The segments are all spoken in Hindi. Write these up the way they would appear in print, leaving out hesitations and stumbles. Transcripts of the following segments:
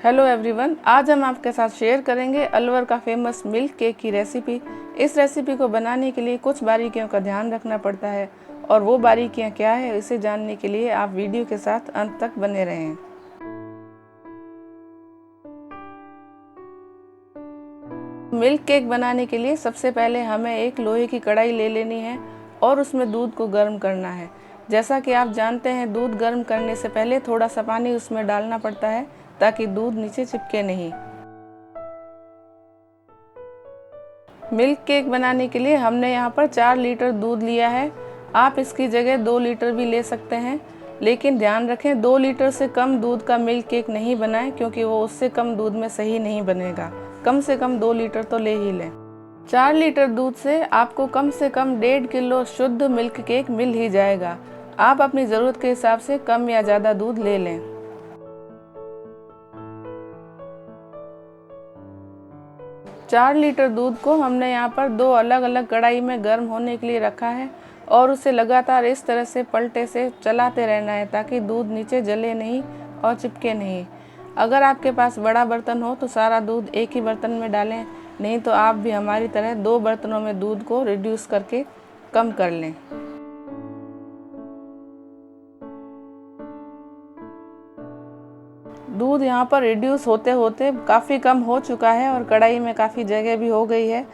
हेलो एवरीवन, आज हम आपके साथ शेयर करेंगे अलवर का फेमस मिल्क केक की रेसिपी। इस रेसिपी को बनाने के लिए कुछ बारीकियों का ध्यान रखना पड़ता है और वो बारीकियां क्या है इसे जानने के लिए आप वीडियो के साथ अंत तक बने रहें। मिल्क केक बनाने के लिए सबसे पहले हमें एक लोहे की कढ़ाई ले लेनी है और उसमें दूध को गर्म करना है। जैसा कि आप जानते हैं, दूध गर्म करने से पहले थोड़ा सा पानी उसमें डालना पड़ता है ताकि दूध नीचे चिपके नहीं। मिल्क केक बनाने के लिए हमने यहाँ पर 4 लीटर दूध लिया है। आप इसकी जगह 2 लीटर भी ले सकते हैं, लेकिन ध्यान रखें 2 लीटर से कम दूध का मिल्क केक नहीं बनाएं, क्योंकि वो उससे कम दूध में सही नहीं बनेगा। कम से कम 2 लीटर तो ले ही लें। 4 लीटर दूध से आपको कम से कम 1.5 किलो शुद्ध मिल्क केक मिल ही जाएगा। आप अपनी ज़रूरत के हिसाब से कम या ज़्यादा दूध ले लें। 4 लीटर दूध को हमने यहाँ पर 2 अलग अलग कढ़ाई में गर्म होने के लिए रखा है और उसे लगातार इस तरह से पलटे से चलाते रहना है ताकि दूध नीचे जले नहीं और चिपके नहीं। अगर आपके पास बड़ा बर्तन हो तो सारा दूध एक ही बर्तन में डालें, नहीं तो आप भी हमारी तरह 2 बर्तनों में दूध को रिड्यूस करके कम कर लें। दूध यहाँ पर रिड्यूस होते होते काफ़ी कम हो चुका है और कढ़ाई में काफ़ी जगह भी हो गई है।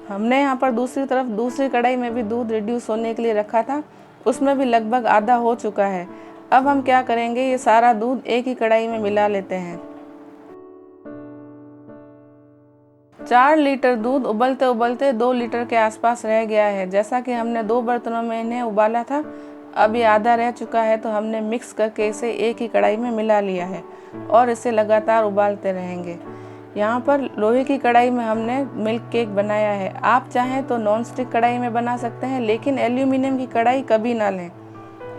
हमने यहाँ पर दूसरी तरफ दूसरी कढ़ाई में भी दूध रिड्यूस होने के लिए रखा था, उसमें भी लगभग आधा हो चुका है। अब हम क्या करेंगे, ये सारा दूध एक ही कढ़ाई में मिला लेते हैं। 4 लीटर दूध उबलते उबलते 2 लीटर के आसपास रह गया है। जैसा कि हमने 2 बर्तनों में इन्हें उबाला था, अब ये आधा रह चुका है, तो हमने मिक्स करके इसे एक ही कढ़ाई में मिला लिया है और इसे लगातार उबालते रहेंगे। यहाँ पर लोहे की कढ़ाई में हमने मिल्क केक बनाया है। आप चाहें तो नॉन स्टिक कढ़ाई में बना सकते हैं, लेकिन एल्यूमिनियम की कढ़ाई कभी ना लें,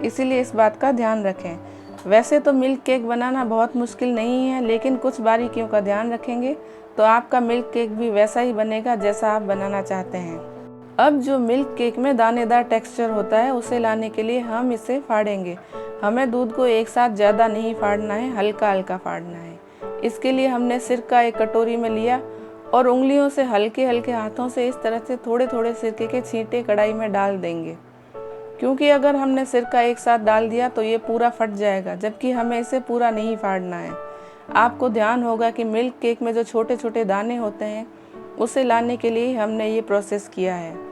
इसीलिए इस बात का ध्यान रखें। वैसे तो मिल्क केक बनाना बहुत मुश्किल नहीं है, लेकिन कुछ बारीकियों का ध्यान रखेंगे तो आपका मिल्क केक भी वैसा ही बनेगा जैसा आप बनाना चाहते हैं। अब जो मिल्क केक में दानेदार टेक्सचर होता है, उसे लाने के लिए हम इसे फाड़ेंगे। हमें दूध को एक साथ ज़्यादा नहीं फाड़ना है, हल्का हल्का फाड़ना है। इसके लिए हमने सिरका एक कटोरी में लिया और उंगलियों से हल्के हल्के हाथों से इस तरह से थोड़े थोड़े सिरके के छींटे कढ़ाई में डाल देंगे, क्योंकि अगर हमने सिरका एक साथ डाल दिया तो ये पूरा फट जाएगा, जबकि हमें इसे पूरा नहीं फाड़ना है। आपको ध्यान होगा कि मिल्क केक में जो छोटे छोटे दाने होते हैं, उसे लाने के लिए हमने ये प्रोसेस किया है।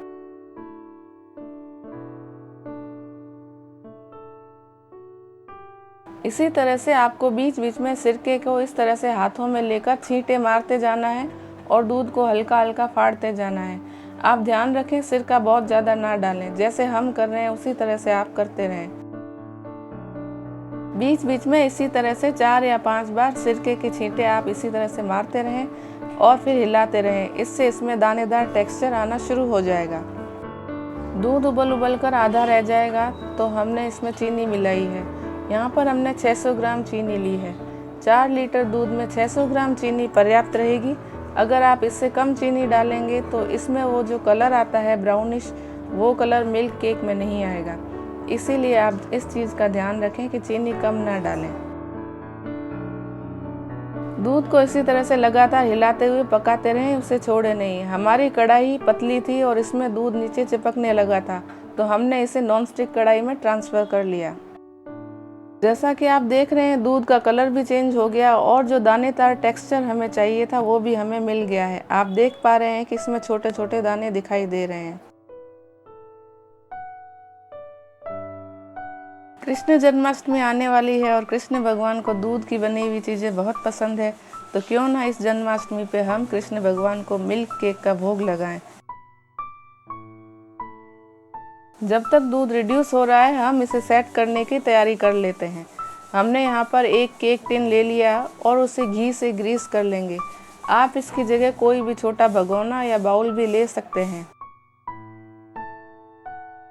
इसी तरह से आपको बीच बीच में सिरके को इस तरह से हाथों में लेकर छींटे मारते जाना है और दूध को हल्का हल्का फाड़ते जाना है। आप ध्यान रखें सिरका बहुत ज़्यादा ना डालें, जैसे हम कर रहे हैं उसी तरह से आप करते रहें। बीच बीच में इसी तरह से 4 या 5 बार सिरके के छींटे आप इसी तरह से मारते रहें और फिर हिलाते रहें। इससे इसमें दानेदार टेक्सचर आना शुरू हो जाएगा। दूध उबल उबल कर आधा रह जाएगा तो हमने इसमें चीनी मिलाई है। यहाँ पर हमने 600 ग्राम चीनी ली है। 4 लीटर दूध में 600 ग्राम चीनी पर्याप्त रहेगी। अगर आप इससे कम चीनी डालेंगे तो इसमें वो जो कलर आता है ब्राउनिश, वो कलर मिल्क केक में नहीं आएगा। इसीलिए आप इस चीज़ का ध्यान रखें कि चीनी कम ना डालें। दूध को इसी तरह से लगातार हिलाते हुए पकाते रहें, उसे छोड़े नहीं। हमारी कढ़ाई पतली थी और इसमें दूध नीचे चिपकने लगा था, तो हमने इसे नॉन स्टिक कढ़ाई में ट्रांसफ़र कर लिया। जैसा कि आप देख रहे हैं, दूध का कलर भी चेंज हो गया और जो दानेदार टेक्सचर हमें चाहिए था वो भी हमें मिल गया है। आप देख पा रहे हैं कि इसमें छोटे छोटे दाने दिखाई दे रहे हैं। कृष्ण जन्माष्टमी आने वाली है और कृष्ण भगवान को दूध की बनी हुई चीज़ें बहुत पसंद है, तो क्यों ना इस जन्माष्टमी पे हम कृष्ण भगवान को मिल्क केक का भोग लगाएं। जब तक दूध रिड्यूस हो रहा है, हम इसे सेट करने की तैयारी कर लेते हैं। हमने यहाँ पर एक केक टिन ले लिया और उसे घी से ग्रीस कर लेंगे। आप इसकी जगह कोई भी छोटा भगोना या बाउल भी ले सकते हैं।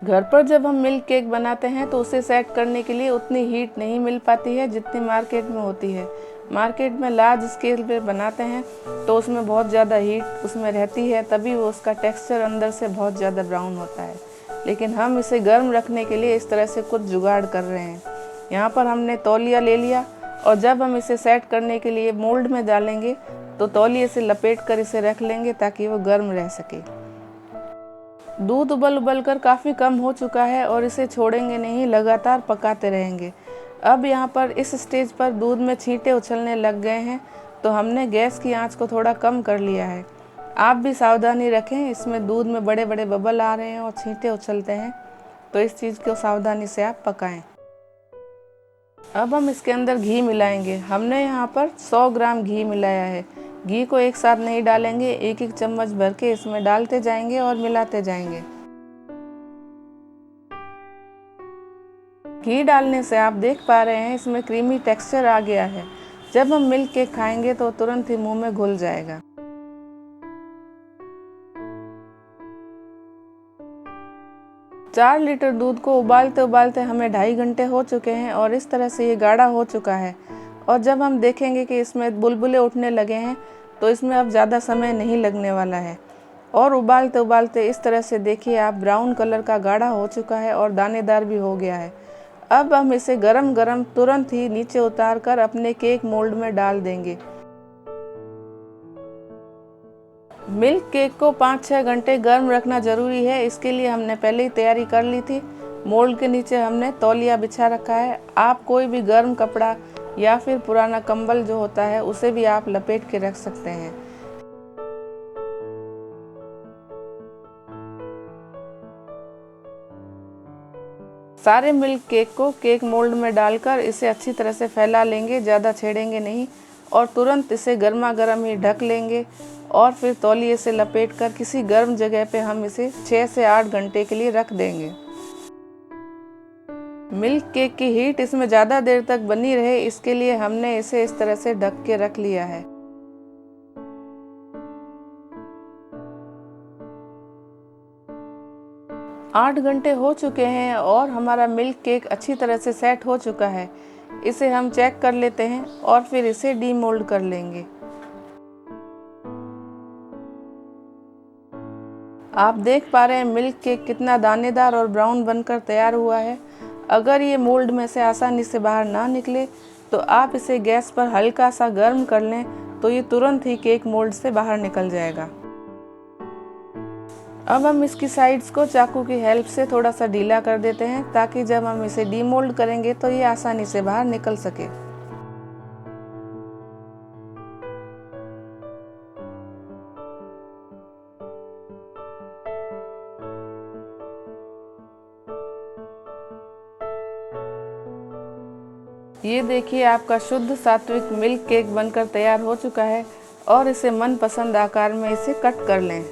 घर पर जब हम मिल्क केक बनाते हैं तो उसे सेट करने के लिए उतनी हीट नहीं मिल पाती है जितनी मार्केट में होती है। मार्केट में लार्ज स्केल पे बनाते हैं तो उसमें बहुत ज़्यादा हीट उसमें रहती है, तभी वो उसका टेक्सचर अंदर से बहुत ज़्यादा ब्राउन होता है। लेकिन हम इसे गर्म रखने के लिए इस तरह से कुछ जुगाड़ कर रहे हैं। यहाँ पर हमने तौलिया ले लिया और जब हम इसे सेट करने के लिए मोल्ड में डालेंगे तो तौलिए से लपेट कर इसे रख लेंगे ताकि वो गर्म रह सके। दूध उबल कर काफ़ी कम हो चुका है और इसे छोड़ेंगे नहीं, लगातार पकाते रहेंगे। अब यहाँ पर इस स्टेज पर दूध में छींटे उछलने लग गए हैं, तो हमने गैस की आंच को थोड़ा कम कर लिया है। आप भी सावधानी रखें, इसमें दूध में बड़े बड़े बबल आ रहे हैं और छींटे उछलते हैं, तो इस चीज़ को सावधानी से आप पकाएं। अब हम इसके अंदर घी मिलाएंगे। हमने यहाँ पर 100 ग्राम घी मिलाया है। घी को एक साथ नहीं डालेंगे, एक एक चम्मच भर के इसमें डालते जाएंगे और मिलाते जाएंगे। घी डालने से आप देख पा रहे हैं इसमें क्रीमी टेक्सचर आ गया है। जब हम मिल्क केक खाएंगे तो तुरंत ही मुंह में घुल जाएगा। चार लीटर दूध को उबालते उबालते हमें 2.5 घंटे हो चुके हैं और इस तरह से ये गाढ़ा हो चुका है। और जब हम देखेंगे कि इसमें बुलबुले उठने लगे हैं तो इसमें अब ज़्यादा समय नहीं लगने वाला है। और उबालते उबालते इस तरह से देखिए आप ब्राउन कलर का गाढ़ा हो चुका है और दानेदार भी हो गया है। अब हम इसे गरम गरम तुरंत ही नीचे उतार कर अपने केक मोल्ड में डाल देंगे। मिल्क केक को 5-6 घंटे गर्म रखना ज़रूरी है, इसके लिए हमने पहले ही तैयारी कर ली थी। मोल्ड के नीचे हमने तौलिया बिछा रखा है। आप कोई भी गर्म कपड़ा या फिर पुराना कंबल जो होता है उसे भी आप लपेट के रख सकते हैं। सारे मिल्क केक को केक मोल्ड में डालकर इसे अच्छी तरह से फैला लेंगे, ज़्यादा छेड़ेंगे नहीं और तुरंत इसे गर्मा गर्म ही ढक लेंगे और फिर तौलिए से लपेटकर किसी गर्म जगह पे हम इसे 6 से 8 घंटे के लिए रख देंगे। मिल्क केक की हीट इसमें ज़्यादा देर तक बनी रहे, इसके लिए हमने इसे इस तरह से ढक के रख लिया है। आठ घंटे हो चुके हैं और हमारा मिल्क केक अच्छी तरह से सेट हो चुका है। इसे हम चेक कर लेते हैं और फिर इसे डीमोल्ड कर लेंगे। आप देख पा रहे हैं मिल्क केक कितना दानेदार और ब्राउन बनकर तैयार हुआ है। अगर ये मोल्ड में से आसानी से बाहर ना निकले तो आप इसे गैस पर हल्का सा गर्म कर लें, तो ये तुरंत ही केक मोल्ड से बाहर निकल जाएगा। अब हम इसकी साइड्स को चाकू की हेल्प से थोड़ा सा ढीला कर देते हैं ताकि जब हम इसे डीमोल्ड करेंगे तो ये आसानी से बाहर निकल सके। ये देखिए आपका शुद्ध सात्विक मिल्क केक बनकर तैयार हो चुका है और इसे मनपसंद आकार में इसे कट कर लें।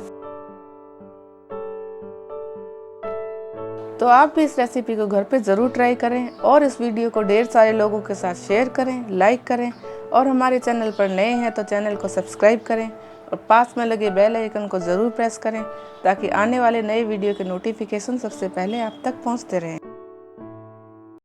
तो आप भी इस रेसिपी को घर पे ज़रूर ट्राई करें और इस वीडियो को ढेर सारे लोगों के साथ शेयर करें, लाइक करें और हमारे चैनल पर नए हैं तो चैनल को सब्सक्राइब करें और पास में लगे बेल आइकन को ज़रूर प्रेस करें ताकि आने वाले नए वीडियो के नोटिफिकेशन सबसे पहले आप तक पहुंचते रहें।